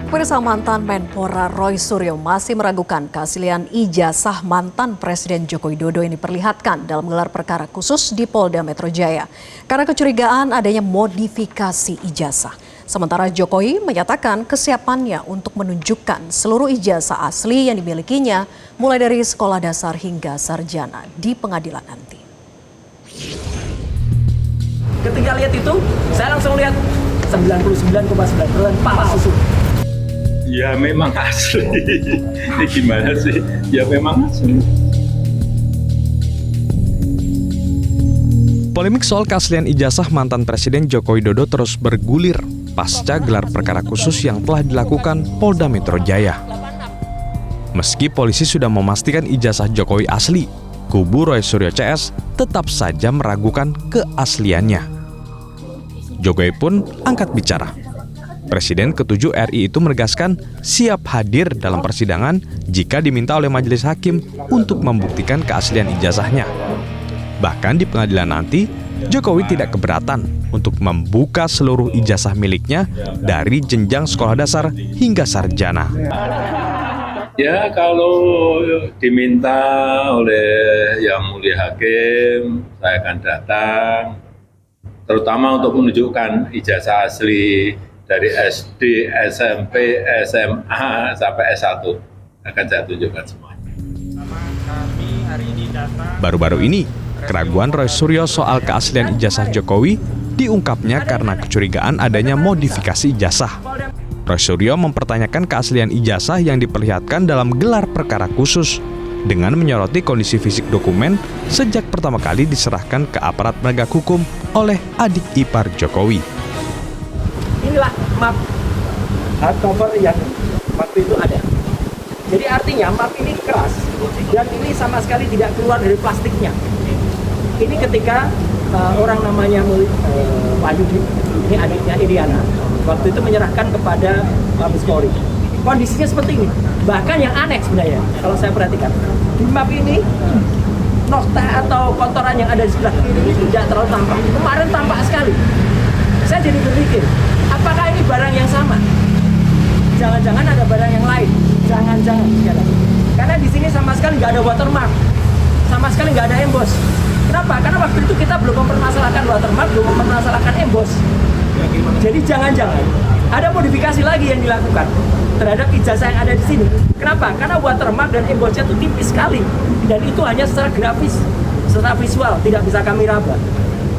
Pemirsa, mantan Menpora Roy Suryo masih meragukan keaslian ijazah mantan Presiden Joko Widodo yang diperlihatkan dalam gelar perkara khusus di Polda Metro Jaya karena kecurigaan adanya modifikasi ijazah. Sementara Jokowi menyatakan kesiapannya untuk menunjukkan seluruh ijazah asli yang dimilikinya mulai dari sekolah dasar hingga sarjana di pengadilan nanti. Ketika lihat itu, saya langsung lihat 99,9% palsu. Ya memang asli. Ini gimana sih? Ya memang asli. Polemik soal keaslian ijazah mantan Presiden Joko Widodo terus bergulir pasca gelar perkara khusus yang telah dilakukan Polda Metro Jaya. Meski polisi sudah memastikan ijazah Jokowi asli, kubu Roy Suryo CS tetap saja meragukan keasliannya. Jokowi pun angkat bicara. Presiden ke-7 RI itu menegaskan siap hadir dalam persidangan jika diminta oleh majelis hakim untuk membuktikan keaslian ijazahnya. Bahkan di pengadilan nanti, Jokowi tidak keberatan untuk membuka seluruh ijazah miliknya dari jenjang sekolah dasar hingga sarjana. Ya kalau diminta oleh Yang Mulia Hakim, saya akan datang, terutama untuk menunjukkan ijazah asli dari SD, SMP, SMA, sampai S1 akan saya tunjukkan semuanya. Baru-baru ini, keraguan Roy Suryo soal keaslian ijazah Jokowi diungkapnya karena kecurigaan adanya modifikasi ijazah. Roy Suryo mempertanyakan keaslian ijazah yang diperlihatkan dalam gelar perkara khusus dengan menyoroti kondisi fisik dokumen sejak pertama kali diserahkan ke aparat penegak hukum oleh adik ipar Jokowi. Inilah map hardcover yang waktu itu ada. Jadi artinya map ini keras dan ini sama sekali tidak keluar dari plastiknya. Ini ketika orang namanya Wahyudi, ini adiknya Iriana, waktu itu menyerahkan kepada Mabes Polri. Kondisinya seperti ini. Bahkan yang aneh sebenarnya, kalau saya perhatikan, di map ini nokta atau kotoran yang ada di sebelah kiri ini tidak terlalu tampak. Kemarin tampak sekali. Saya jadi berpikir, apakah ini barang yang sama? Jangan-jangan ada barang yang lain. Jangan-jangan. Karena di sini sama sekali nggak ada watermark. Sama sekali nggak ada emboss. Kenapa? Karena waktu itu kita belum mempermasalahkan watermark, belum mempermasalahkan emboss. Jadi jangan-jangan ada modifikasi lagi yang dilakukan terhadap ijazah yang ada di sini. Kenapa? Karena watermark dan embossnya itu tipis sekali. Dan itu hanya secara grafis, secara visual, tidak bisa kami raba.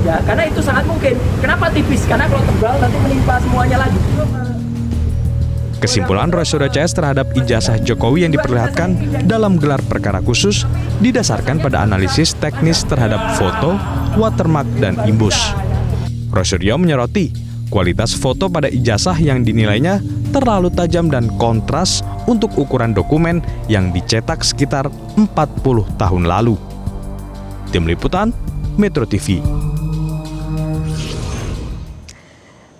Ya, karena itu sangat mungkin. Kenapa tipis? Karena kalau tebal nanti menimpa semuanya lagi. Kesimpulan Roy Suryo CS terhadap ijazah Jokowi yang diperlihatkan dalam gelar perkara khusus didasarkan pada analisis teknis terhadap foto, watermark, dan imbus. Roy Suryo menyoroti kualitas foto pada ijazah yang dinilainya terlalu tajam dan kontras untuk ukuran dokumen yang dicetak sekitar 40 tahun lalu. Tim Liputan, Metro TV.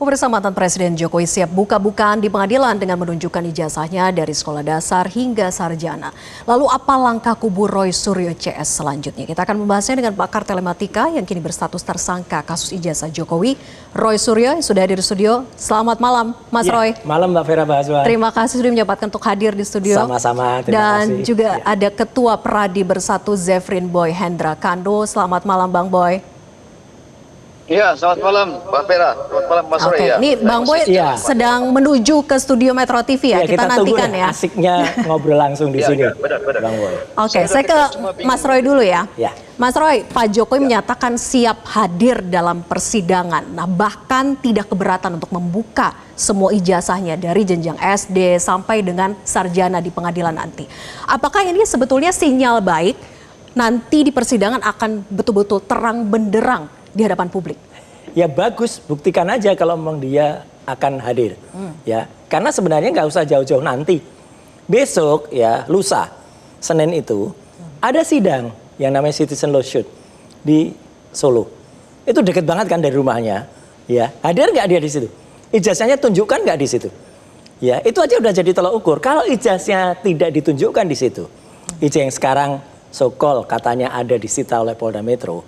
Pemirsa, mantan Presiden Jokowi siap buka-bukaan di pengadilan dengan menunjukkan ijazahnya dari sekolah dasar hingga sarjana. Lalu apa langkah kubu Roy Suryo CS selanjutnya? Kita akan membahasnya dengan pakar telematika yang kini berstatus tersangka kasus ijazah Jokowi, Roy Suryo, yang sudah hadir di studio. Selamat malam, Mas Roy. Malam, Mbak Vera Bahaswa. Terima kasih sudah menyempatkan untuk hadir di studio. Sama-sama, terima Dan kasih. juga ada Ketua Pradi Bersatu Zefrin Boy Hendra Kando. Selamat malam, Bang Boy. Iya, selamat malam Mbak Vera, selamat malam Mas Roy. Oke, ini Bang Boy sedang menuju ke studio Metro TV ya, kita nantikan ya. Asiknya ngobrol langsung di sini. Benar. Bang Boy. Oke, saya ke Mas Roy dulu ya. Ya. Mas Roy, Pak Jokowi menyatakan siap hadir dalam persidangan. Nah, bahkan tidak keberatan untuk membuka semua ijazahnya dari jenjang SD sampai dengan sarjana di pengadilan nanti. Apakah ini sebetulnya sinyal baik nanti di persidangan akan betul-betul terang benderang di hadapan publik? Ya bagus, buktikan aja kalau memang dia akan hadir. Ya, karena sebenarnya nggak usah jauh-jauh nanti. Besok ya, lusa, Senin itu ada sidang yang namanya Citizen Lawsuit di Solo. Itu deket banget kan dari rumahnya. Ya, hadir nggak dia di situ? Ijazahnya tunjukkan nggak di situ? Ya, itu aja udah jadi tolak ukur. Kalau ijazahnya tidak ditunjukkan di situ, ijazah yang sekarang so-called katanya ada disita oleh Polda Metro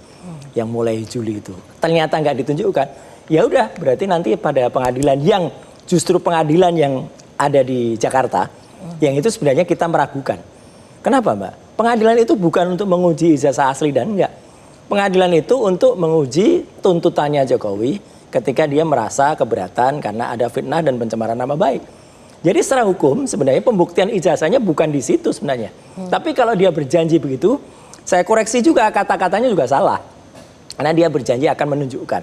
yang mulai Juli itu ternyata nggak ditunjukkan, ya udah berarti nanti pada pengadilan yang justru pengadilan yang ada di Jakarta, yang itu sebenarnya kita meragukan. Kenapa, Mbak? Pengadilan itu bukan untuk menguji ijazah asli dan enggak. Pengadilan itu untuk menguji tuntutannya Jokowi ketika dia merasa keberatan karena ada fitnah dan pencemaran nama baik. Jadi secara hukum sebenarnya pembuktian ijazahnya bukan di situ sebenarnya. Tapi kalau dia berjanji begitu, saya koreksi juga kata-katanya juga salah. Karena dia berjanji akan menunjukkan.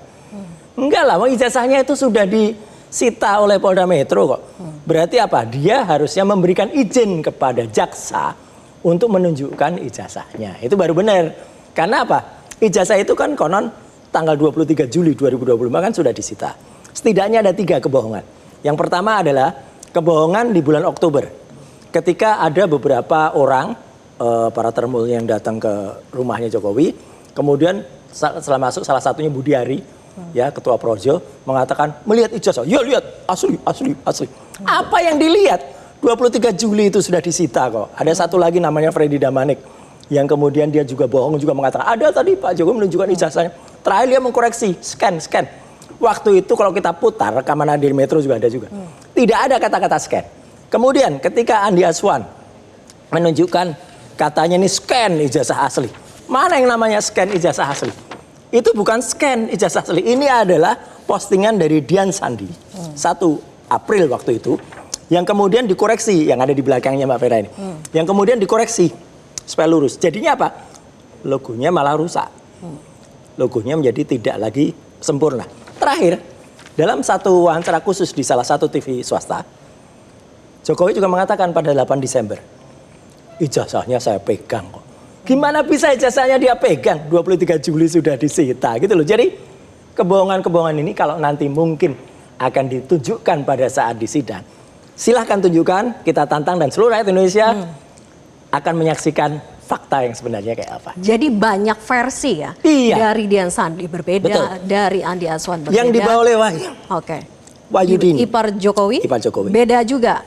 Enggak lah, ijazahnya itu sudah disita oleh Polda Metro kok. Berarti apa? Dia harusnya memberikan izin kepada jaksa untuk menunjukkan ijazahnya. Itu baru benar. Karena apa? Ijazah itu kan konon tanggal 23 Juli 2025 kan sudah disita. Setidaknya ada 3 kebohongan. Yang pertama adalah kebohongan di bulan Oktober. Ketika ada beberapa orang, para termul yang datang ke rumahnya Jokowi, kemudian setelah masuk salah satunya Budiari, ya ketua Projo, mengatakan melihat ijazah. Ya lihat, asli. Apa yang dilihat? 23 Juli itu sudah disita kok. Ada satu lagi namanya Freddy Damanik, yang kemudian dia juga bohong juga mengatakan ada tadi Pak Jokowi menunjukkan ijazahnya. Terakhir dia mengkoreksi, scan. Waktu itu kalau kita putar rekaman di Metro juga ada juga. Tidak ada kata-kata scan. Kemudian ketika Andi Aswan menunjukkan katanya ini scan ijazah asli. Mana yang namanya scan ijazah asli? Itu bukan scan ijazah asli. Ini adalah postingan dari Dian Sandi. 1 April waktu itu. Yang kemudian dikoreksi, yang ada di belakangnya Mbak Vera ini. Yang kemudian dikoreksi supaya lurus. Jadinya apa? Logonya malah rusak. Logonya menjadi tidak lagi sempurna. Terakhir, dalam satu wawancara khusus di salah satu TV swasta, Jokowi juga mengatakan pada 8 Desember, ijazahnya saya pegang kok. Gimana bisa ijazahnya dia pegang? 23 Juli sudah disita gitu loh. Jadi kebohongan-kebohongan ini kalau nanti mungkin akan ditunjukkan pada saat di sidang, silahkan tunjukkan, kita tantang dan seluruh rakyat Indonesia akan menyaksikan fakta yang sebenarnya kayak apa. Jadi banyak versi ya? Iya. Dari Dian Sandi berbeda, Betul. dari Andi Aswan berbeda. Yang dibawa oleh Wahyu. Oke. Wahyudini. Ipar Jokowi? Ipar Jokowi. Beda juga?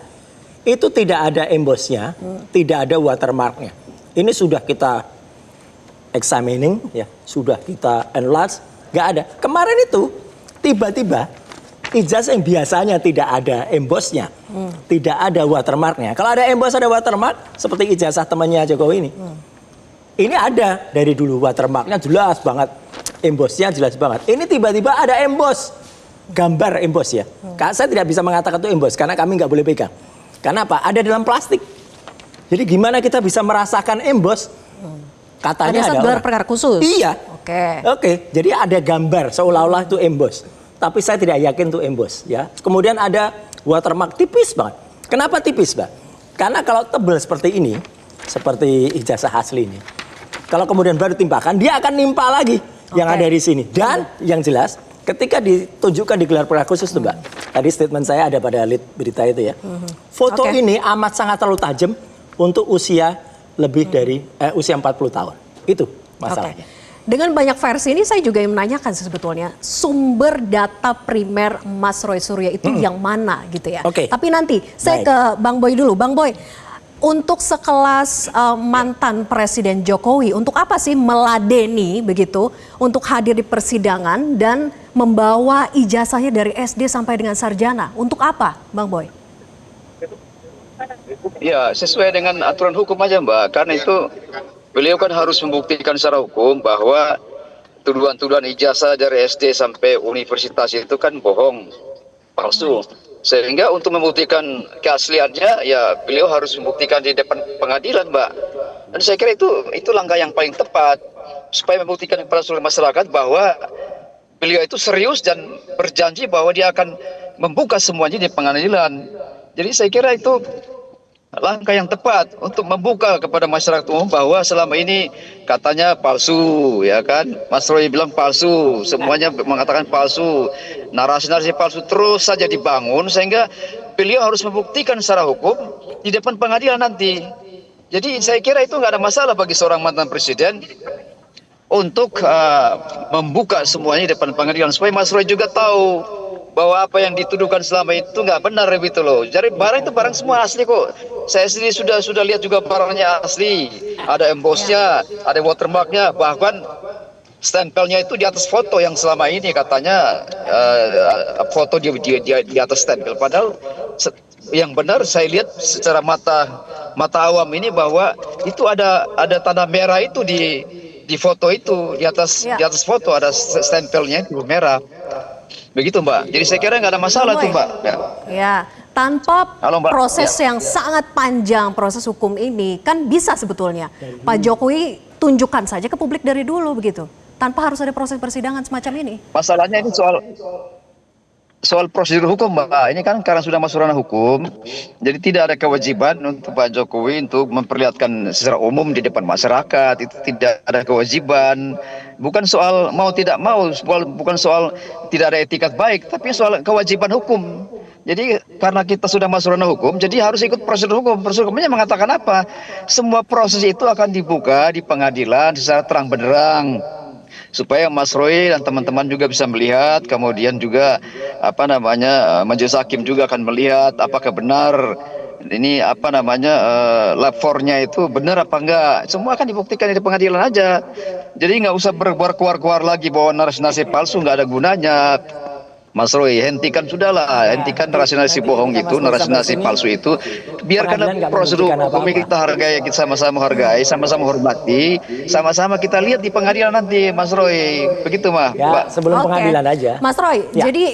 Itu tidak ada embosnya, tidak ada watermarknya. Ini sudah kita examining, ya, sudah kita enlarge, nggak ada. Kemarin itu tiba-tiba ijazah yang biasanya tidak ada embosnya, tidak ada watermarknya. Kalau ada embos, ada watermark, seperti ijazah temannya Jokowi ini. Ini ada dari dulu watermarknya jelas banget, embosnya jelas banget. Ini tiba-tiba ada embos, gambar embos ya. Saya tidak bisa mengatakan itu embos karena kami nggak boleh pegang. Karena apa? Ada dalam plastik. Jadi gimana kita bisa merasakan embos? Katanya ada gelar perkara khusus? Iya. Oke. Jadi ada gambar seolah-olah itu embos. Tapi saya tidak yakin itu embos ya. Kemudian ada watermark tipis banget. Kenapa tipis, Mbak? Karena kalau tebal seperti ini, seperti ijazah asli ini, kalau kemudian baru timpakan, dia akan nimpa lagi yang ada di sini. Dan yang jelas, ketika ditunjukkan di gelar perkara khusus tuh, Mbak. Tadi statement saya ada pada lead berita itu ya. Foto ini amat sangat terlalu tajam untuk usia lebih dari usia 40 tahun. Itu masalahnya. Dengan banyak versi ini saya juga yang menanyakan sebetulnya sumber data primer Mas Roy Suryo itu yang mana gitu ya. Tapi nanti saya ke Bang Boy dulu. Bang Boy, untuk sekelas mantan Presiden Jokowi, untuk apa sih meladeni begitu untuk hadir di persidangan dan membawa ijazahnya dari SD sampai dengan sarjana? Untuk apa, Bang Boy? Ya, sesuai dengan aturan hukum aja, Mbak. Karena itu beliau kan harus membuktikan secara hukum bahwa tuduhan-tuduhan ijazah dari SD sampai universitas itu kan bohong, palsu. Sehingga untuk membuktikan keasliannya, ya beliau harus membuktikan di depan pengadilan, Mbak. Dan saya kira itu langkah yang paling tepat supaya membuktikan kepada seluruh masyarakat bahwa beliau itu serius dan berjanji bahwa dia akan membuka semuanya di pengadilan. Jadi saya kira itu langkah yang tepat untuk membuka kepada masyarakat umum bahwa selama ini katanya palsu, ya kan? Mas Roy bilang palsu, semuanya mengatakan palsu, narasi-narasi palsu terus saja dibangun sehingga beliau harus membuktikan secara hukum di depan pengadilan nanti. Jadi saya kira itu nggak ada masalah bagi seorang mantan presiden untuk membuka semuanya di depan pengadilan supaya Mas Roy juga tahu bahwa apa yang dituduhkan selama itu nggak benar gitu loh. Jadi barang itu barang semua asli kok. Saya sendiri sudah lihat juga barangnya asli. Ada embosnya, ada watermarknya, bahkan stempelnya itu di atas foto yang selama ini katanya foto di atas stempel. Padahal yang benar saya lihat secara mata awam ini bahwa itu ada tanda merah itu di foto itu, di atas foto ada stempelnya itu merah. Begitu Mbak. Jadi saya kira nggak ada masalah tuh Mbak. Ya, tanpa Halo, Mbak. proses yang sangat panjang, proses hukum ini kan bisa sebetulnya Pak Jokowi tunjukkan saja ke publik dari dulu begitu, tanpa harus ada proses persidangan semacam ini. Masalahnya ini soal prosedur hukum Mbak, ini kan karena sudah masuk ranah hukum, jadi tidak ada kewajiban untuk Pak Jokowi untuk memperlihatkan secara umum di depan masyarakat, itu tidak ada kewajiban, bukan soal mau tidak mau, bukan soal tidak ada etikat baik, tapi soal kewajiban hukum. Jadi karena kita sudah masuk ranah hukum, jadi harus ikut prosedur hukum. Prosedur hukumnya mengatakan apa? Semua proses itu akan dibuka di pengadilan secara terang benderang, supaya Mas Roy dan teman-teman juga bisa melihat, kemudian juga majelis hakim juga akan melihat apakah benar ini lapornya itu benar apa enggak. Semua akan dibuktikan di pengadilan aja. Jadi nggak usah berkuar-kuar lagi bahwa narasi-narasi palsu nggak ada gunanya. Mas Roy, hentikan sudahlah, hentikan narasi-narasi bohong itu, narasi-narasi palsu itu. Biarkanlah prosedur hukum kita hargai, kita sama-sama hargai, sama-sama hormati, sama-sama kita lihat di pengadilan nanti, Mas Roy. Begitu mah, ya, Mbak. sebelum pengadilan aja. Mas Roy, jadi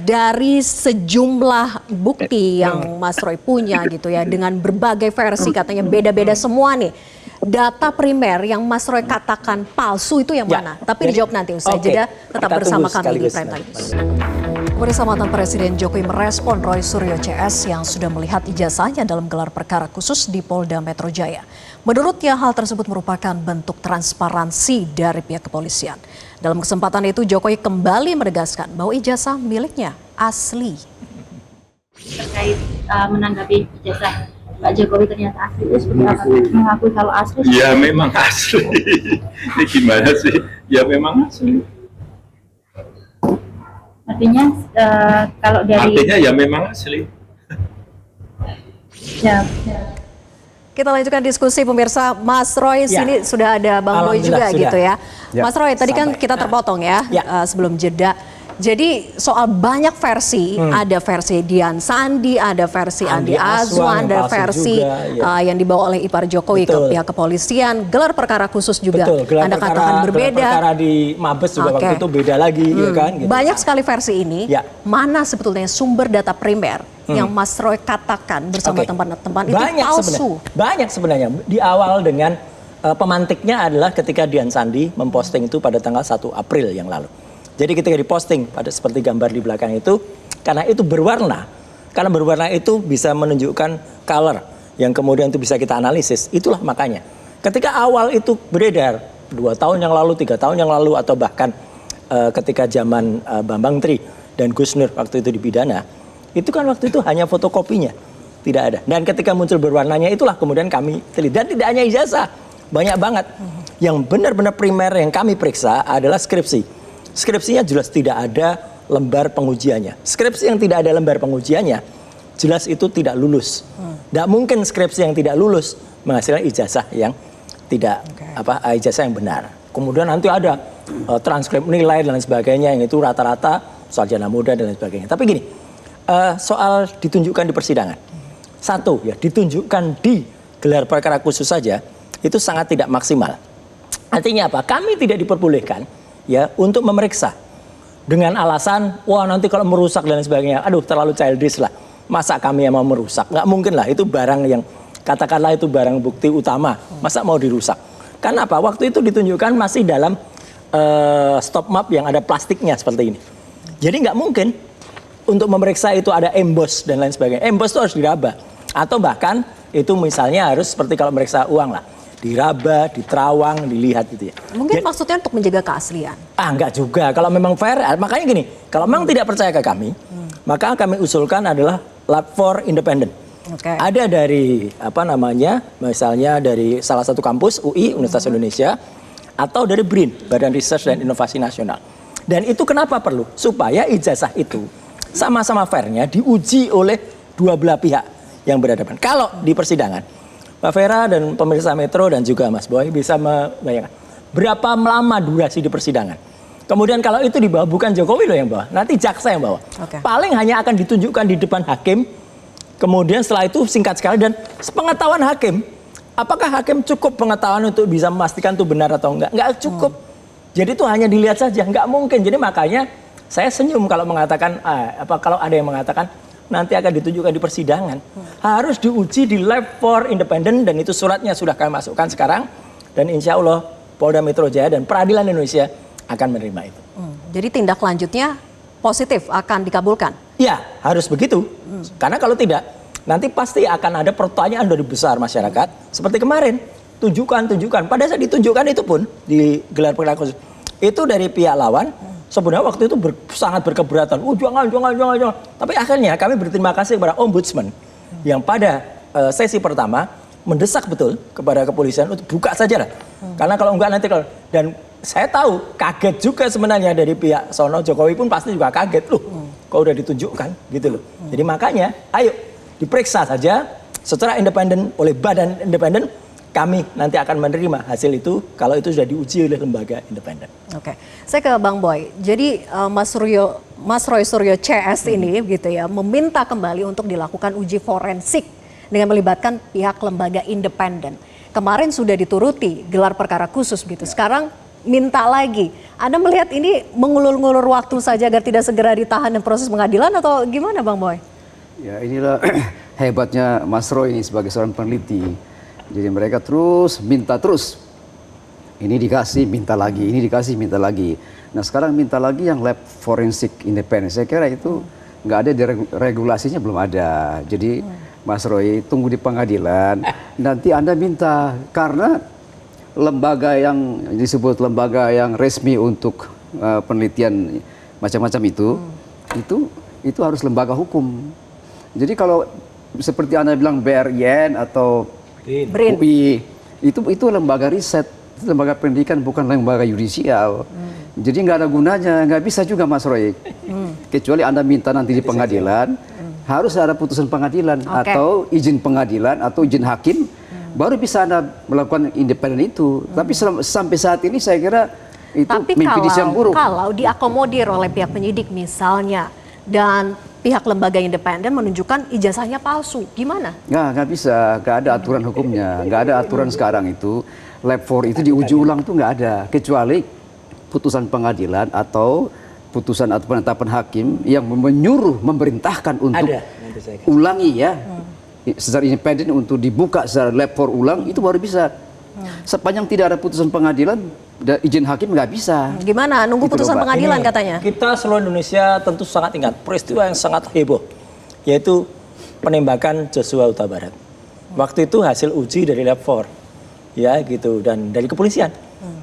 dari sejumlah bukti yang Mas Roy punya gitu ya, dengan berbagai versi katanya beda-beda semua nih. Data primer yang Mas Roy katakan palsu itu yang mana? Tapi dijawab nanti usai jeda. Tetap bersama kami di Prime Time. Pemirsa, mantan Presiden Jokowi merespon Roy Suryo CS yang sudah melihat ijazahnya dalam gelar perkara khusus di Polda Metro Jaya. Menurutnya hal tersebut merupakan bentuk transparansi dari pihak kepolisian. Dalam kesempatan itu Jokowi kembali menegaskan bahwa ijazah miliknya asli. Terkait menanggapi ijazah Pak Jokowi ternyata asli, itu seperti apa? Mengakui kalau asli? Ya memang asli. Ini gimana sih? Ya memang asli. Artinya kalau dari... Artinya ya memang asli. Ya. Kita lanjutkan diskusi pemirsa. Mas Roy, sini sudah ada Bang Boy juga sudah. gitu ya. Mas Roy, tadi kan kita terpotong ya sebelum jeda. Jadi soal banyak versi, ada versi Dian Sandi, ada versi Andi Azwan, ada versi yang dibawa oleh ipar Jokowi ke pihak kepolisian. Gelar perkara khusus juga Anda katakan berbeda. Gelar perkara di Mabes juga waktu itu beda lagi, ya kan? Gitu. Banyak sekali versi ini. Mana sebetulnya sumber data primer yang Mas Roy katakan bersama teman-teman itu palsu? Banyak sebenarnya. Di awal dengan pemantiknya adalah ketika Dian Sandi memposting itu pada tanggal 1 April yang lalu. Jadi ketika diposting pada seperti gambar di belakang itu, karena itu berwarna. Karena berwarna itu bisa menunjukkan color yang kemudian itu bisa kita analisis. Itulah makanya. Ketika awal itu beredar 2 tahun yang lalu, 3 tahun yang lalu, atau bahkan ketika zaman Bambang Tri dan Gus Nur waktu itu dipidana, itu kan waktu itu hanya fotokopinya, tidak ada. Dan ketika muncul berwarnanya itulah kemudian kami teliti. Dan tidak hanya ijazah, banyak banget. Yang benar-benar primer yang kami periksa adalah skripsi. Skripsinya jelas tidak ada lembar pengujiannya. Skripsi yang tidak ada lembar pengujiannya, jelas itu tidak lulus. Tidak mungkin skripsi yang tidak lulus menghasilkan ijazah yang tidak ijazah yang benar. Kemudian nanti ada transkrip nilai dan lain sebagainya, yang itu rata-rata sarjana muda dan lain sebagainya. Tapi gini, soal ditunjukkan di persidangan. Satu, ya ditunjukkan di gelar perkara khusus saja, itu sangat tidak maksimal. Artinya apa? Kami tidak diperbolehkan ya untuk memeriksa dengan alasan wah nanti kalau merusak dan sebagainya, aduh terlalu childish lah, masa kami yang mau merusak? Nggak mungkin lah, itu barang yang katakanlah itu barang bukti utama, masa mau dirusak? Karena apa? Waktu itu ditunjukkan masih dalam stop map yang ada plastiknya seperti ini. Jadi nggak mungkin untuk memeriksa itu ada emboss dan lain sebagainya. Emboss itu harus diraba, atau bahkan itu misalnya harus seperti kalau meriksa uang lah, diraba, diterawang, dilihat gitu ya. Mungkin maksudnya untuk menjaga keaslian. Enggak juga. Kalau memang fair, makanya gini, kalau memang tidak percaya ke kami, maka kami usulkan adalah lab for independent. Ada dari misalnya dari salah satu kampus UI Universitas Indonesia, atau dari BRIN, Badan Riset dan Inovasi Nasional. Dan itu kenapa perlu? Supaya ijazah itu sama-sama fairnya diuji oleh dua belah pihak yang berhadapan. Kalau di persidangan, Mbak Vera dan pemirsa Metro dan juga Mas Boy bisa membayangkan berapa lama durasi di persidangan. Kemudian kalau itu dibawa bukan Jokowi loh yang bawa, nanti jaksa yang bawa. Paling hanya akan ditunjukkan di depan hakim Kemudian setelah itu singkat sekali dan sepengetahuan hakim, apakah hakim cukup pengetahuan untuk bisa memastikan itu benar atau enggak? Enggak cukup. Jadi itu hanya dilihat saja, enggak mungkin. Jadi makanya saya senyum kalau mengatakan, kalau ada yang mengatakan nanti akan ditunjukkan di persidangan. Harus diuji di Lab 4 Independen dan itu suratnya sudah kami masukkan sekarang. Dan insya Allah Polda Metro Jaya dan Peradilan Indonesia akan menerima itu. Jadi tindak lanjutnya positif akan dikabulkan? Ya, harus begitu. Karena kalau tidak, nanti pasti akan ada pertanyaan dari besar masyarakat. Seperti kemarin, tunjukkan. Pada saat ditunjukkan itu pun, di gelar perkara khusus, itu dari pihak lawan, sebenarnya waktu itu sangat berkeberatan. Jangan. Tapi akhirnya kami berterima kasih kepada Ombudsman, yang pada sesi pertama, mendesak betul kepada kepolisian untuk buka saja lah. Karena kalau enggak nanti dan saya tahu kaget juga sebenarnya dari pihak sono, Jokowi pun pasti juga kaget loh. Kok udah ditunjukkan gitu loh. Jadi makanya ayo diperiksa saja secara independen oleh badan independen. Kami nanti akan menerima hasil itu kalau itu sudah diuji oleh lembaga independen. Oke, saya ke Bang Boy. Jadi Mas Roy Suryo CS ini gitu ya meminta kembali untuk dilakukan uji forensik dengan melibatkan pihak lembaga independen. Kemarin sudah dituruti gelar perkara khusus gitu. Sekarang minta lagi. Anda melihat ini mengulur-ngulur waktu saja agar tidak segera ditahan dan proses pengadilan atau gimana Bang Boy? Ya inilah hebatnya Mas Roy ini sebagai seorang peneliti. Jadi mereka minta terus. Ini dikasih, minta lagi. Ini dikasih, minta lagi. Nah sekarang minta lagi yang lab forensik independen. Saya kira itu nggak ada, regulasinya belum ada. Jadi Mas Roy tunggu di pengadilan. Nanti Anda minta. Karena lembaga yang disebut lembaga yang resmi untuk penelitian macam-macam itu harus lembaga hukum. Jadi kalau seperti Anda bilang BRIN atau BRIN. UI itu lembaga riset, itu lembaga pendidikan, bukan lembaga yudisial. Jadi nggak ada gunanya, nggak bisa juga Mas Roy. Kecuali Anda minta nanti di pengadilan, harus ada putusan pengadilan atau izin pengadilan atau izin hakim, baru bisa Anda melakukan independen itu. Tapi sampai saat ini saya kira itu mimpi yang buruk. Kalau diakomodir oleh pihak penyidik misalnya dan pihak lembaga independen menunjukkan ijazahnya palsu, gimana? Nggak bisa, nggak ada aturan hukumnya, nggak ada aturan sekarang itu. Lab 4 itu diuji ulang tuh nggak ada, kecuali putusan pengadilan atau putusan atau penetapan hakim yang menyuruh, memerintahkan untuk ulangi ya, secara independen untuk dibuka secara lab 4 ulang, itu baru bisa. Sepanjang tidak ada putusan pengadilan, izin hakim nggak bisa. Gimana? Nunggu Gitu putusan loh, Pak. pengadilan katanya? Kita seluruh Indonesia tentu sangat ingat peristiwa yang sangat heboh, yaitu penembakan Joshua Huta Barat. Waktu itu hasil uji dari Lab 4, ya gitu, dan dari kepolisian.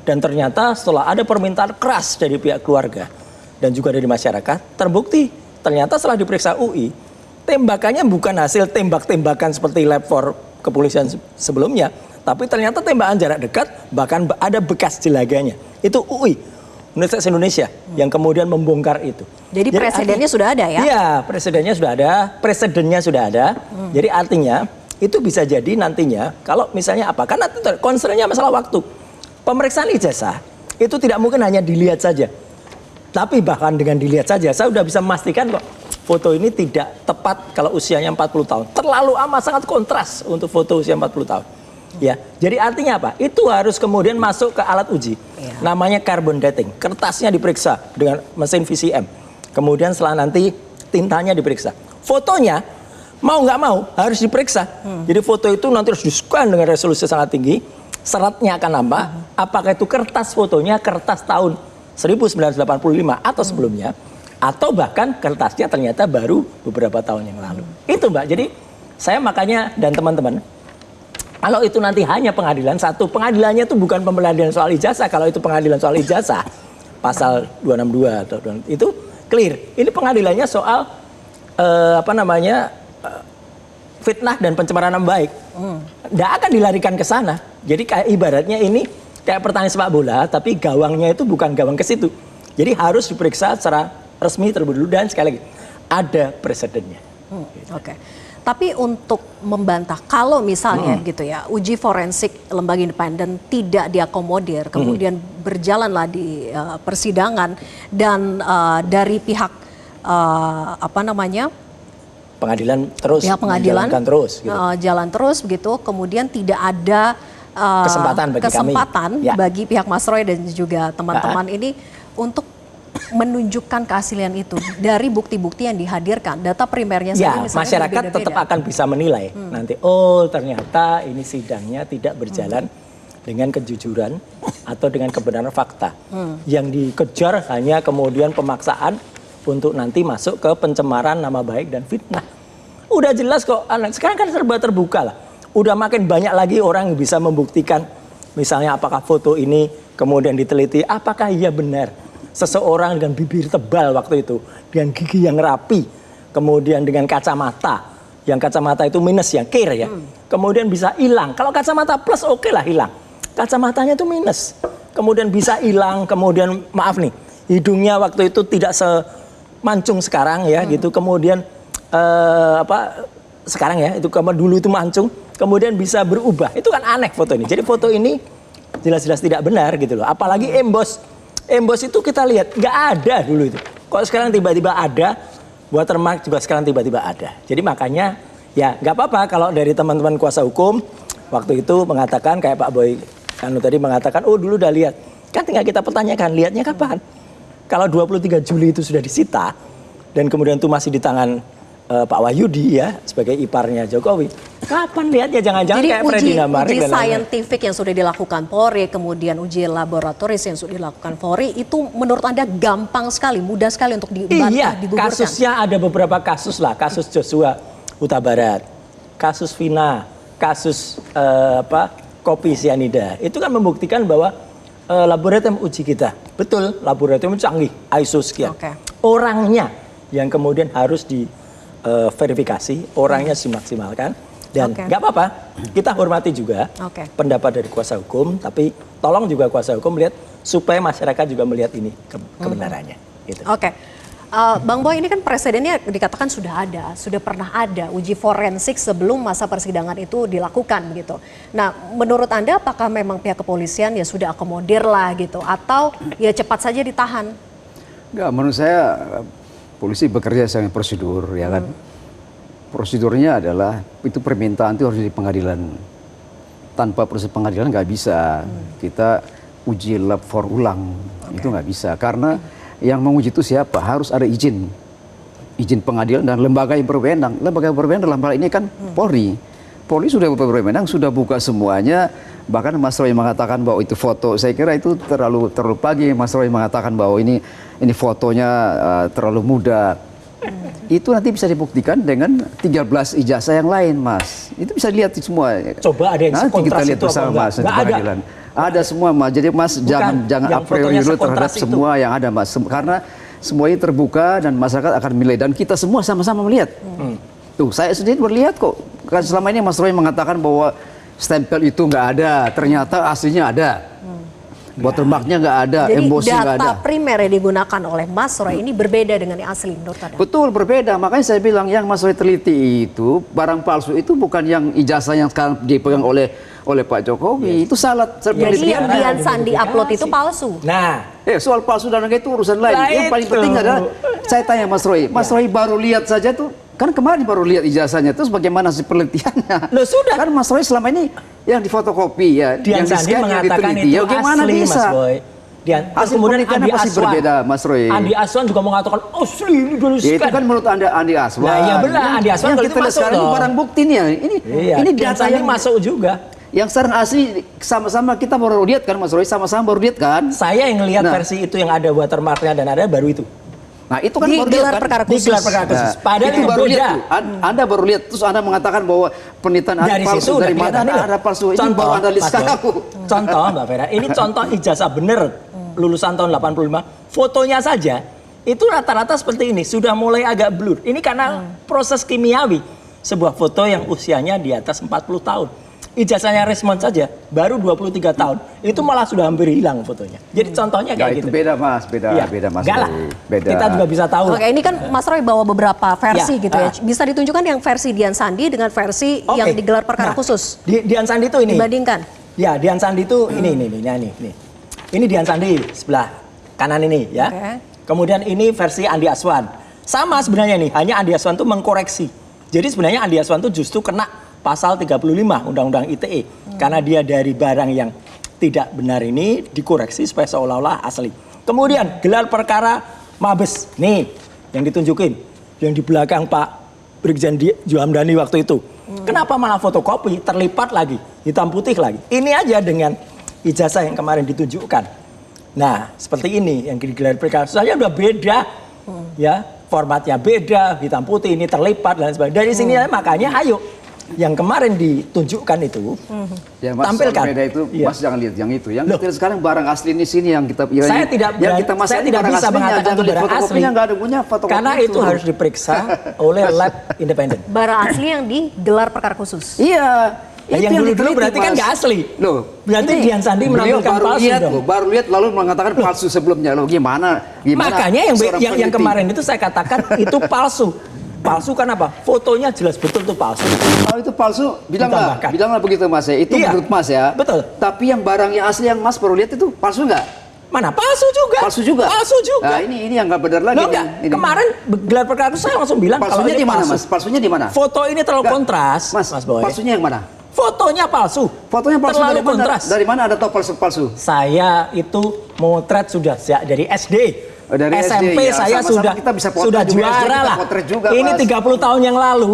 Dan ternyata setelah ada permintaan keras dari pihak keluarga dan juga dari masyarakat, terbukti ternyata setelah diperiksa UI, tembakannya bukan hasil tembak-tembakan seperti Lab 4 kepolisian sebelumnya, tapi ternyata tembakan jarak dekat, bahkan ada bekas jelaganya. Itu UI, Universitas Indonesia, yang kemudian membongkar itu. Jadi presidennya sudah ada ya? Iya, presidennya sudah ada. Jadi artinya itu bisa jadi nantinya kalau misalnya apa? Karena concernnya masalah waktu. Pemeriksaan ijazah itu tidak mungkin hanya dilihat saja. Tapi bahkan dengan dilihat saja, saya sudah bisa memastikan kok foto ini tidak tepat kalau usianya 40 tahun. Terlalu amat sangat kontras untuk foto usia 40 tahun. Ya, jadi artinya apa? Itu harus kemudian masuk ke alat uji. Namanya carbon dating. Kertasnya diperiksa dengan mesin VCM. Kemudian setelah nanti tintanya diperiksa. Fotonya mau nggak mau harus diperiksa. Jadi foto itu nanti harus di-scan dengan resolusi sangat tinggi. Seratnya akan nambah. Apakah itu kertas fotonya kertas tahun 1985 atau sebelumnya, atau bahkan kertasnya ternyata baru beberapa tahun yang lalu. Itu Mbak. Jadi saya makanya dan teman-teman, kalau itu nanti hanya pengadilan, pengadilannya itu bukan pengadilan soal ijazah. Kalau itu pengadilan soal ijazah, pasal 262 atau itu clear. Ini pengadilannya soal fitnah dan pencemaran nama baik. Nggak akan dilarikan ke sana. Jadi kayak ibaratnya ini kayak pertandingan sepak bola, tapi gawangnya itu bukan gawang ke situ. Jadi harus diperiksa secara resmi terlebih dahulu dan sekali lagi ada presidennya. Oke. Tapi untuk membantah kalau misalnya gitu ya, uji forensik lembaga independen tidak diakomodir, kemudian berjalanlah di persidangan dan dari pihak pengadilan terus pihak pengadilan menjalankan terus gitu. jalan terus begitu, kemudian tidak ada kesempatan bagi kami. bagi pihak Mas Roy dan juga teman-teman ini untuk menunjukkan keaslian itu dari bukti-bukti yang dihadirkan, data primernya saja Ya, misalnya masyarakat berbeda-beda. tetap akan bisa menilai nanti, oh ternyata ini sidangnya tidak berjalan dengan kejujuran atau dengan kebenaran fakta. Yang dikejar hanya kemudian pemaksaan untuk nanti masuk ke pencemaran nama baik dan fitnah. Udah jelas kok, sekarang kan serba terbuka lah. Udah makin banyak lagi orang yang bisa membuktikan, misalnya apakah foto ini kemudian diteliti, apakah iya benar seseorang dengan bibir tebal waktu itu, dengan gigi yang rapi, kemudian dengan kacamata, yang kacamata itu minus ya, kir ya, kemudian bisa hilang. Kalau kacamata plus oke lah hilang, kacamatanya itu minus, kemudian bisa hilang, kemudian maaf nih, hidungnya waktu itu tidak semancung sekarang ya gitu, kemudian sekarang ya, itu kalau dulu itu mancung, kemudian bisa berubah, itu kan aneh foto ini. Jadi foto ini jelas-jelas tidak benar gitu loh, apalagi Emboss itu kita lihat nggak ada dulu itu. Kok sekarang tiba-tiba ada, watermark juga sekarang tiba-tiba ada. Jadi makanya ya nggak apa-apa kalau dari teman-teman kuasa hukum waktu itu mengatakan kayak Pak Boy Anu tadi mengatakan, oh dulu udah lihat. Kan tinggal kita pertanyakan, lihatnya kapan? Kalau 23 Juli itu sudah disita dan kemudian itu masih di tangan Pak Wahyudi ya sebagai iparnya Jokowi. Kapan lihatnya? Jangan-jangan kayak Freddy Nambari uji dan lain-lain. saintifik yang sudah dilakukan Polri, kemudian uji laboratoris yang sudah dilakukan Polri, itu menurut Anda gampang sekali, mudah sekali untuk dibantah, Iya, digugurkan? kasusnya ada beberapa kasus lah, kasus Joshua Huta Barat, kasus Vina, kasus kopi sianida. Itu kan membuktikan bahwa laboratorium uji kita, betul, laboratorium canggih, ISO sekian. Oke. Orangnya yang kemudian harus diverifikasi, orangnya dimaksimalkan. Dan Oke. nggak apa-apa, kita hormati juga Oke. pendapat dari kuasa hukum, tapi tolong juga kuasa hukum lihat supaya masyarakat juga melihat ini kebenarannya. Gitu. Oke. Bang Boy, ini kan presidennya dikatakan sudah ada, sudah pernah ada uji forensik sebelum masa persidangan itu dilakukan gitu. Nah, menurut Anda apakah memang pihak kepolisian ya sudah akomodir lah gitu, atau ya cepat saja ditahan? Enggak, menurut saya polisi bekerja sesuai prosedur, ya kan. Prosedurnya adalah itu permintaan itu harus di pengadilan. Tanpa proses pengadilan nggak bisa. Kita uji lab for ulang, itu nggak bisa. Karena yang menguji itu siapa? Harus ada izin pengadilan dan lembaga yang berwenang. Lembaga yang berwenang dalam hal ini kan Polri. Polri sudah berwenang, sudah buka semuanya. Bahkan Mas Roy mengatakan bahwa itu foto, saya kira itu terlalu pagi. Mas Roy mengatakan bahwa ini fotonya terlalu muda. Itu nanti bisa dibuktikan dengan 13 ijazah yang lain, Mas. Itu bisa dilihat semua. Coba ada yang nanti sekontras kita lihat itu apa bersama, enggak? Mas, di Nggak ada. pengadilan. Ada semua, Mas. Jadi Mas jangan yang a priori fotonya dulu sekontras terhadap itu. semua yang ada, Mas. Karena semua ini terbuka dan masyarakat akan menilai dan kita semua sama-sama melihat. Tuh, saya sendiri melihat kok. Kan selama ini Mas Roy mengatakan bahwa stempel itu nggak ada, ternyata aslinya ada. Watermarknya nggak ada, Jadi embossnya nggak ada. data primer yang digunakan oleh Mas Roy ini berbeda dengan yang asli menurut Anda? Betul, berbeda. Makanya saya bilang yang Mas Roy teliti itu barang palsu itu bukan yang ijazah yang sekarang dipegang oleh Pak Jokowi. Itu salah. Jadi yang penelitian. Dian Sandi upload itu palsu? Nah, Soal palsu dan itu urusan lain. Nah, Yang paling itu. penting adalah saya tanya Mas Roy. Mas Roy baru lihat saja tuh, kan kemarin baru lihat ijazahnya. Terus bagaimana sih penelitiannya? Loh, sudah. Kan Mas Roy selama ini yang difotokopi ya, Dian yang Sandi di-scan, yang mengatakan diteliti. itu Ya gimana asli, bisa? Mas Boy. Hasil penelitiannya pasti berbeda, Mas Roy. Andi Aswan juga mengatakan asli ini dari Ya itu scan. kan menurut Andi Aswan. Nah, iya benar, Andi Aswan Yang kalau kita itu lihat masuk sekarang ini dong. barang bukti nih. Ini Dian data Sandi yang masuk juga. Yang sekarang asli sama-sama kita baru lihat kan, Mas Roy, sama-sama baru lihat kan. Saya yang lihat Nah. versi itu yang ada watermarknya dan ada baru itu. Nah itu kan Di baru gelar lihat kan. perkara Di gelar perkara khusus. Padahal itu itu baru beda. lihat tuh. Anda baru lihat terus Anda mengatakan bahwa penelitian Anda Dari situ palsu udah dari mana kelihatan itu. ada palsu. Ini Contoh, baru Anda lihat Mas sekarang Boy. aku. Contoh Mbak Vera, ini contoh ijazah bener lulusan tahun 85. Fotonya saja itu rata-rata seperti ini, sudah mulai agak blur. Ini karena proses kimiawi. Sebuah foto yang usianya di atas 40 tahun. Ijazahnya Resmond saja baru 23 tahun. Itu malah sudah hampir hilang fotonya. Jadi contohnya Nah, kayak itu gitu. beda Mas, Iya. beda Mas. Enggak lah. Roy. Beda. Kita juga bisa tahu. Oke, ini kan Mas Roy bawa beberapa versi Ya, gitu ya. Bisa ditunjukkan yang versi Dian Sandi dengan versi Oke. yang digelar perkara Nah, khusus. Dian Sandi itu ini. Dibandingkan. Ya, Dian Sandi itu ini. Ini Dian Sandi sebelah kanan ini ya. Oke. Kemudian ini versi Andi Aswan. Sama sebenarnya nih, hanya Andi Aswan tuh mengkoreksi Jadi sebenarnya Andi Aswan itu justru kena pasal 35 Undang-Undang ITE. Karena dia dari barang yang tidak benar ini dikoreksi supaya seolah-olah asli. Kemudian gelar perkara Mabes. Nih yang ditunjukin. Yang di belakang Pak Brigjen Juhamdani waktu itu. Kenapa malah fotokopi, terlipat lagi, hitam putih lagi. Ini aja dengan ijazah yang kemarin ditunjukkan. Nah, seperti ini yang digelar perkara. Soalnya udah beda. Ya, formatnya beda, hitam putih ini terlipat dan sebagainya. Dari sini makanya ayo yang kemarin ditunjukkan itu Ya, Mas, tampilkan. Beda itu, Iya. Mas jangan lihat yang itu. Yang Loh. kita lihat sekarang barang asli di sini yang kita Saya tidak saya tidak bisa mengatakan itu barang asli. Nggak ada punya fotokopi Karena itu harus diperiksa oleh lab independen. Barang asli yang digelar perkara khusus. Iya. Nah, itu yang dulu-dulu diteliti, berarti kan Mas. nggak asli. Loh, Berarti ini Dian Sandi beliau menampilkan baru palsu lihat, dong. baru lihat lalu mengatakan palsu sebelumnya. Loh, gimana? Makanya yang seorang yang peneliti? kemarin itu saya katakan itu palsu. Palsu kan apa? Fotonya jelas betul itu palsu. Kalau itu palsu, bilanglah Ditambahkan. begitu Mas ya. Itu Iya, menurut Mas ya. betul. Tapi yang barang yang asli yang Mas baru lihat itu palsu nggak? Mana palsu juga? Palsu juga. Palsu juga. Nah, ini yang nggak benar lagi. Loh, enggak. Ini. Kemarin gelar perkara itu saya langsung bilang kalau Palsunya ini di mana palsu. Mas? Palsunya di mana? Foto ini terlalu Nggak. kontras, Mas Boy. Palsunya yang mana? Fotonya palsu. Fotonya palsu Terlalu dari mana? kontras. Dari mana ada tahu palsu? Saya itu motret sudah sejak dari SD. Oh, dari SMP SD, ya. saya Sama-sama sudah kita bisa potret sudah juga, SD juara kita lah. potret juga, Ini Mas. 30 tahun yang lalu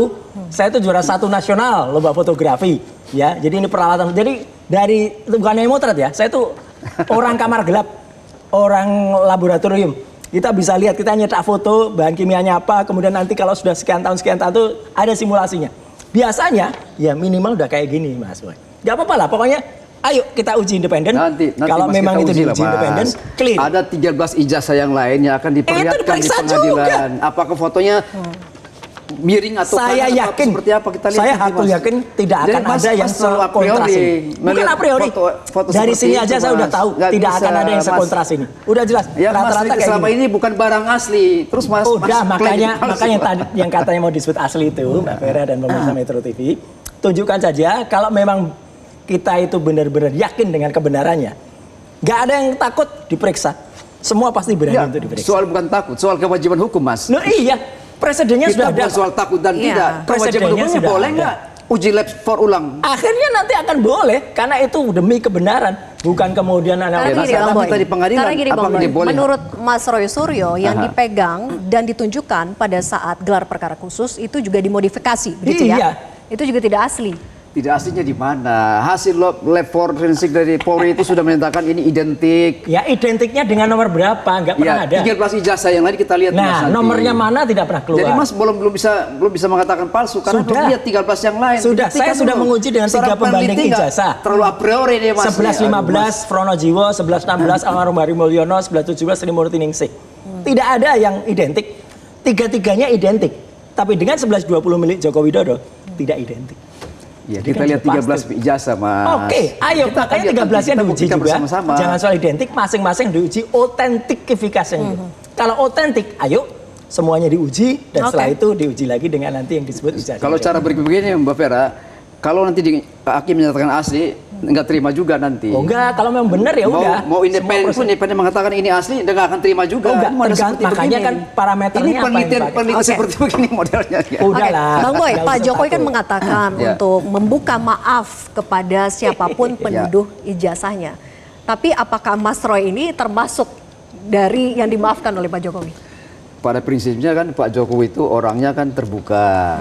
saya itu juara 1 nasional lomba fotografi ya. Jadi ini peralatan. Jadi dari itu bukan yang motret ya. Saya itu orang kamar gelap, orang laboratorium. Kita bisa lihat, kita nyetak foto, bahan kimianya apa, kemudian nanti kalau sudah sekian tahun itu ada simulasinya. Biasanya ya minimal udah kayak gini Mas Boy. Gak apa-apa lah, pokoknya ayo kita uji independen. Nanti Kalau Mas, memang kita itu uji lah, diuji Mas. independen, clear. Ada 13 ijazah yang lain yang akan diperlihatkan di diperiksa pengadilan. Apakah fotonya miring atau Saya kanan atau yakin, seperti apa kita lihat saya nanti, hakul Mas. yakin tidak Jadi, akan Mas, ada yang Mas terlalu a sekontras priori ini. Bukan melihat a priori. foto Dari seperti sini itu, aja saya Mas. udah tahu Nggak tidak bisa, akan ada yang Mas. sekontras ini. Udah jelas. Ya, Mas, Rata-rata kayak selama gini. ini bukan barang asli. Terus Mas, Udah, Mas makanya klaim palsu. yang tadi yang katanya mau disebut asli itu, Mbak Vera dan pemirsa Metro TV, tunjukkan saja kalau memang kita itu benar-benar yakin dengan kebenarannya. Nggak ada yang takut diperiksa. Semua pasti berani Ya, untuk diperiksa. soal bukan takut, soal kewajiban hukum, Mas. Loh, iya, presidennya Kita sudah ada. bukan soal takut dan Iya. tidak. Kewajiban Presidennya hukumnya sudah boleh ada. nggak uji lab for ulang? Akhirnya nanti akan boleh karena itu demi kebenaran, bukan kemudian anak Karena gini, masalah Bang Boy. kita di pengadilan, Karena gini, apa Bang Boy. ini boleh? Menurut Mas Roy Suryo yang Aha. dipegang dan ditunjukkan pada saat gelar perkara khusus itu juga dimodifikasi, begitu Iya. ya? Itu juga tidak asli. Tidak aslinya di mana? Hasil lab forensik dari Polri itu sudah menyatakan ini identik. Ya identiknya dengan nomor berapa? Nggak pernah Ya, ada. 13 ijazah yang lain kita lihat Mas, Nah, nanti. nomornya mana tidak pernah keluar. Jadi Mas belum bisa mengatakan palsu karena Sudah. belum lihat 13 yang lain. Sudah, Buktikan saya sudah dulu. menguji dengan Seorang 3 pembanding peneliti nggak ijazah. Terlalu a priori nih Mas. 11-15 Frono Jiwo, 11-16 Almarhum Hari Mulyono, 11-17 Sri Murti Ningsih. Tidak ada yang identik. Tiga-tiganya identik. Tapi dengan 11-20 milik Joko Widodo tidak identik. Ya, Jadi kita kan lihat sudah 13 ijazah Mas. Oke, ayo Kita makanya lihat nanti, 13-nya kita diuji buktikan juga. bersama-sama. Jangan soal identik, masing-masing diuji autentikifikasinya. Kalau autentik, ayo semuanya diuji dan Oke. setelah itu diuji lagi dengan nanti yang disebut ijazah. Kalau cara begini Mbak Vera, kalau nanti hakim menyatakan asli, nggak terima juga nanti. Oh enggak, kalau memang benar ya udah. Mau independen Semua pun independen mengatakan ini asli, dia nggak akan terima juga. Oh, enggak, Ini model tergantung. seperti Makanya begini. kan parameternya ini apa yang penelitian dipakai? Oke. seperti begini modelnya. Ya. Udah Oke, lah. Bang Boy, Nggak Pak usah Jokowi kan takut. mengatakan Ya. untuk membuka maaf kepada siapapun penuduh ijazahnya. Tapi apakah Mas Roy ini termasuk dari yang dimaafkan oleh Pak Jokowi? Pada prinsipnya kan Pak Jokowi itu orangnya kan terbuka,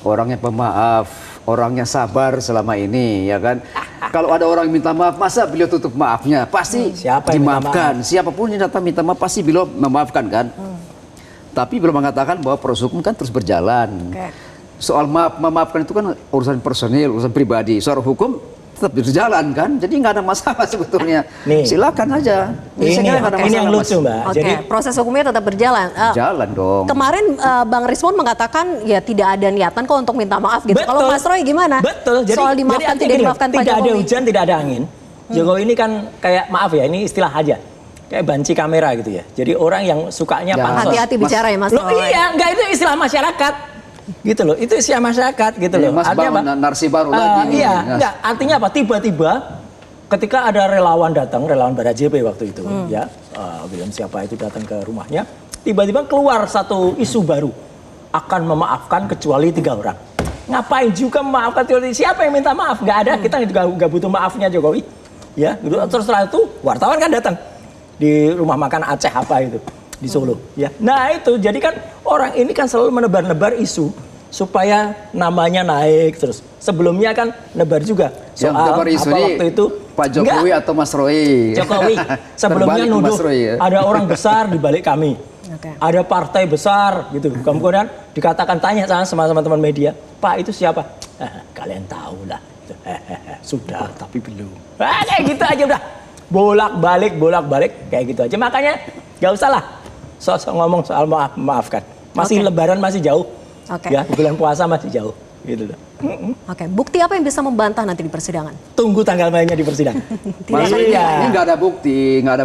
orangnya pemaaf, orangnya sabar selama ini, ya kan. Kalau ada orang minta maaf, masa beliau tutup maafnya? Pasti Siapa yang minta dimaafkan. Siapapun yang datang minta maaf pasti beliau memaafkan kan. Tapi beliau mengatakan bahwa proses hukum kan terus berjalan. Oke. Soal memaafkan itu kan urusan personil, urusan pribadi. Soal hukum tetap berjalan kan, jadi nggak ada masalah sebetulnya. Nih. Silakan aja. Jadi saya kira nggak ada Ini yang masalah, lucu Mas. Mbak. Oke, Jadi proses hukumnya tetap berjalan. Jalan dong. Kemarin Bang Rismon mengatakan ya tidak ada niatan kok untuk minta maaf gitu. Kalau Mas Roy gimana? Betul. Jadi, Soal dimaafkan artinya tidak gini, dimaafkan Pak tidak ada Jokowi. hujan, tidak ada angin. Jokowi ini kan kayak maaf ya, ini istilah aja. Kayak banci kamera gitu ya. Jadi orang yang sukanya Ya, pansos. Hati-hati bicara ya Mas Loh Roy. iya, enggak itu istilah masyarakat. Gitu loh, itu istilah masyarakat gitu Ya, loh. Mas Artinya bangun narasi baru lagi. Iya, Mas. enggak, artinya apa? Tiba-tiba ketika ada relawan datang, relawan Barajp waktu itu, ya, William siapa itu datang ke rumahnya, tiba-tiba keluar satu isu baru. akan memaafkan kecuali 3 orang. Ngapain juga memaafkan kecuali siapa yang minta maaf? Nggak ada, kita juga nggak butuh maafnya Jokowi. Ya, gitu. Terus setelah itu wartawan kan datang di rumah makan Aceh apa itu di Solo. Ya, nah itu jadi kan orang ini kan selalu menebar-nebar isu supaya namanya naik terus. Sebelumnya kan nebar juga soal yang isu apa waktu itu Pak Jokowi atau Mas Roy. Jokowi sebelumnya Terbalik ke Mas nuduh Roy, ya. ada orang besar di balik kami. Oke. Ada partai besar gitu. Kemudian dikatakan tanya sama teman media, Pak itu siapa? Kalian tahu lah. Sudah tapi belum. Kayak gitu aja udah. Bolak-balik kayak gitu aja. Makanya gak usah lah sosok ngomong soal maafkan. Masih Lebaran masih jauh. Oke. Ya, bulan puasa masih jauh. Gitu loh. Oke, bukti apa yang bisa membantah nanti di persidangan? Tunggu tanggal mainnya di persidangan. Mas, Iya. ini nggak ada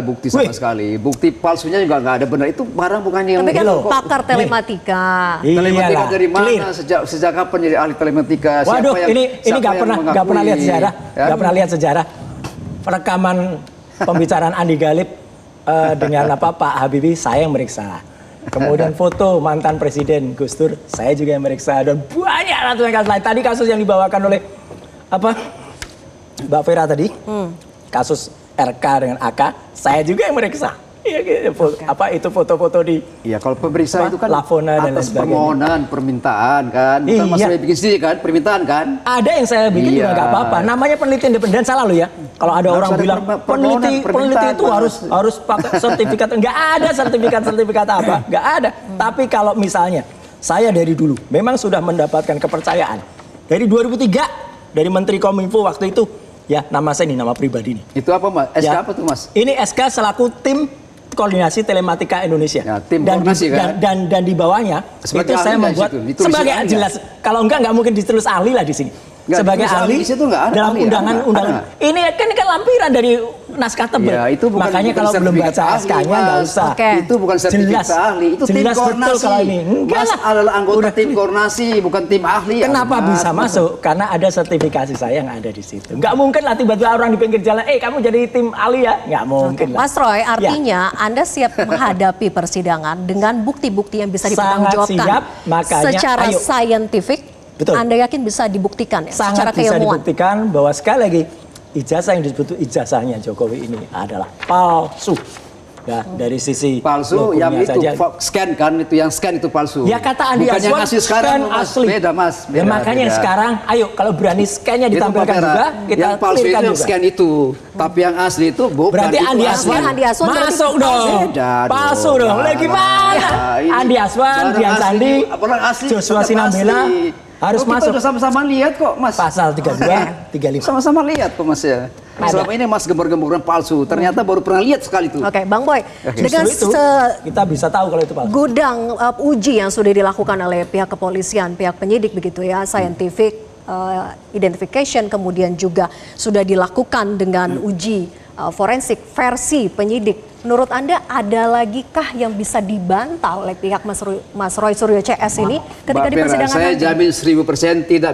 bukti sama sekali. Bukti palsunya juga nggak ada benar. Itu barang bukan yang Tapi kan loh. pakar telematika. telematika Iyalah, dari mana? clear. Sejak kapan jadi ahli telematika? Waduh, ini siapa nggak yang pernah lihat mengakui? sejarah, Ya? nggak pernah lihat sejarah rekaman pembicaraan Andi Galip dengan Pak Habibie, saya yang meriksa. Kemudian foto mantan Presiden Gus Dur, saya juga yang meriksa, dan banyak ratusan kasus lain. Tadi kasus yang dibawakan oleh Mbak Vera tadi, kasus RK dengan AK, saya juga yang meriksa. Iya, gitu. Itu foto-foto di Iya, kalau pemeriksa itu kan Lavona dan lain atas sebagainya. permohonan, permintaan kan. Bukan Mas Iya. Roy bikin sendiri kan, permintaan kan. Ada yang saya bikin juga Iya. nggak apa-apa. Namanya peneliti independen, salah lo ya. Kalau ada Harus orang ada bilang permohonan, peneliti permintaan, itu Mas. harus pakai sertifikat. Nggak ada sertifikat apa, nggak ada. Tapi kalau misalnya saya dari dulu memang sudah mendapatkan kepercayaan dari 2003 dari Menteri Kominfo waktu itu, ya nama saya ini nama pribadi nih. Itu apa Mas? SK Ya. apa tuh Mas? Ini SK selaku tim koordinasi telematika Indonesia. Ya, tim dan koordinasi, kan? dan di bawahnya Sebagai itu saya ahli nggak membuat di situ? Ditulis sebagai ahli jelas. Kalau enggak mungkin ditulis ahli lah di sini. Nggak, Sebagai ditulis ahli ahli di situ nggak ada dalam ahli, undangan. ada. Ini kan lampiran dari naskah tebal. Ya, itu bukan- Makanya bukan kalau belum sertifikat baca ahli, SK-nya nggak Mas. usah. Oke. Itu bukan sertifikat Jelas. ahli, itu tim Jelas betul koordinasi. kalau ini. Enggak Mas lah. adalah anggota Udah tim clear. koordinasi, bukan tim ahli. ya, Kenapa Mas. bisa masuk? Karena ada sertifikasi saya yang ada di situ. Nggak mungkin lah tiba-tiba orang di pinggir jalan, kamu jadi tim ahli ya? Nggak mungkin lah. Mas Roy, Ya. artinya Anda siap menghadapi persidangan dengan bukti-bukti yang bisa Sangat dipertanggungjawabkan siap, makanya secara ayo. saintifik. Betul. Anda yakin bisa dibuktikan ya, secara Sangat bisa keilmuan? dibuktikan bahwa sekali lagi ijazah yang disebut ijazahnya Jokowi ini adalah palsu. Ya, dari sisi Palsu logonya yang itu saja. scan kan, itu yang scan itu palsu. Ya kata Andi Bukan yang Aswan, asli sekarang scan Mas. asli. Beda Mas. Ya makanya beda. sekarang, ayo kalau berani scan-nya Itu ditampilkan Pak Vera, juga, kita yang palsu itu clear-kan yang juga. scan itu, tapi yang asli itu bukan. Berarti itu Andi asli. Aswan, Andi Aswan berarti masuk palsu. dong. Beda Palsu dong. dong. Lah gimana? Nah, ini Andi Aswan, barang Dian asli, Sandi, barang asli Joshua tetap Sinambela asli. harus Kita masuk. udah sama-sama lihat kok Mas. Pasal 32, 35. Sama-sama lihat kok Mas ya. Ada. Selama ini Mas gembor-gemboran palsu, ternyata baru pernah lihat sekali tuh. Oke, Bang Boy, dengan Justru itu kita bisa tahu kalau itu palsu. segudang uji yang sudah dilakukan oleh pihak kepolisian, pihak penyidik begitu ya, scientific identification, kemudian juga sudah dilakukan dengan uji forensik versi penyidik. Menurut Anda ada lagi kah yang bisa dibantah oleh pihak Mas Roy Suryo CS ini ketika Mbak di Vera, persidangan saya nanti? jamin 1000% tidak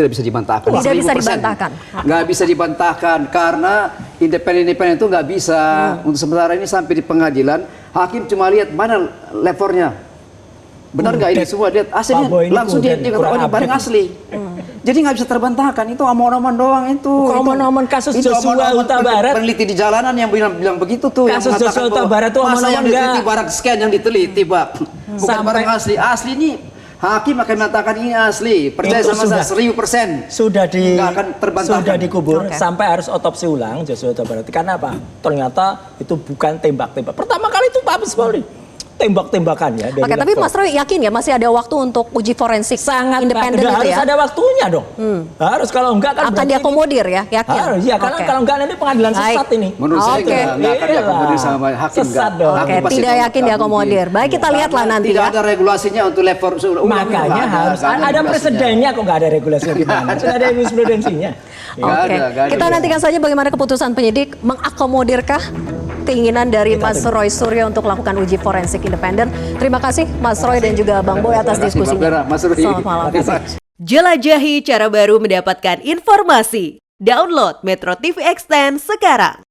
bisa dibantahkan. Tidak bisa 1000%. dibantahkan. Nggak bisa dibantahkan karena independen itu nggak bisa. Untuk sementara ini sampai di pengadilan, hakim cuma lihat mana levelnya. Benar nggak ini semua lihat aslinya, Pak Boy ini langsung dia kurang kata oh ini barang update. asli. Jadi nggak bisa terbantahkan, itu omong-omong doang itu. Bukan omong-omong, kasus Itu Joshua omong-omong Huta Barat. Peneliti di jalanan yang bilang begitu tuh. Kasus yang mengatakan Joshua Huta bahwa Barat tuh masa omong-omong yang diteliti nggak. barang scan yang diteliti, Pak. Bukan Sampai- barang asli. Asli ini hakim akan mengatakan ini asli. Percaya Itu sama saya sudah. 1000%. Nggak akan terbantahkan. sudah dikubur Oke. sampai harus otopsi ulang Joshua Huta Barat. Karena apa? Ternyata itu bukan tembak-tembak. Pertama kali itu Mabes Polri tembak-tembakan ya. dari Oke, tapi laptop. Mas Roy yakin ya masih ada waktu untuk uji forensik sangat independen udah itu harus ya? ada waktunya dong. Harus, kalau enggak kan Akan berarti diakomodir ya, yakin? harus ya, karena Oke. kalau enggak nanti pengadilan Baik. sesat ini. Menurut saya Oke. nggak akan diakomodir sama hakim. Sesat nggak. dong. Hakim Oke, pasti tidak nggak yakin mungkin. diakomodir. Baik, kita lihatlah Karena nanti tidak ya. ada regulasinya untuk level Makanya harus ada presidennya, kok nggak ada regulasinya gimana? Sudah ada jurisprudensinya. Nggak Oke, ada, nggak ada. kita nantikan saja bagaimana keputusan penyidik mengakomodirkah keinginan dari Mas Roy Suryo untuk melakukan uji forensik independen. Terima kasih Mas Roy dan juga Bang Boy atas Terima kasih, Mbak diskusinya. Vera, Mas Roy. Selamat malam. Terima kasih. Jelajahi cara baru mendapatkan informasi. Download Metro TV Extend sekarang.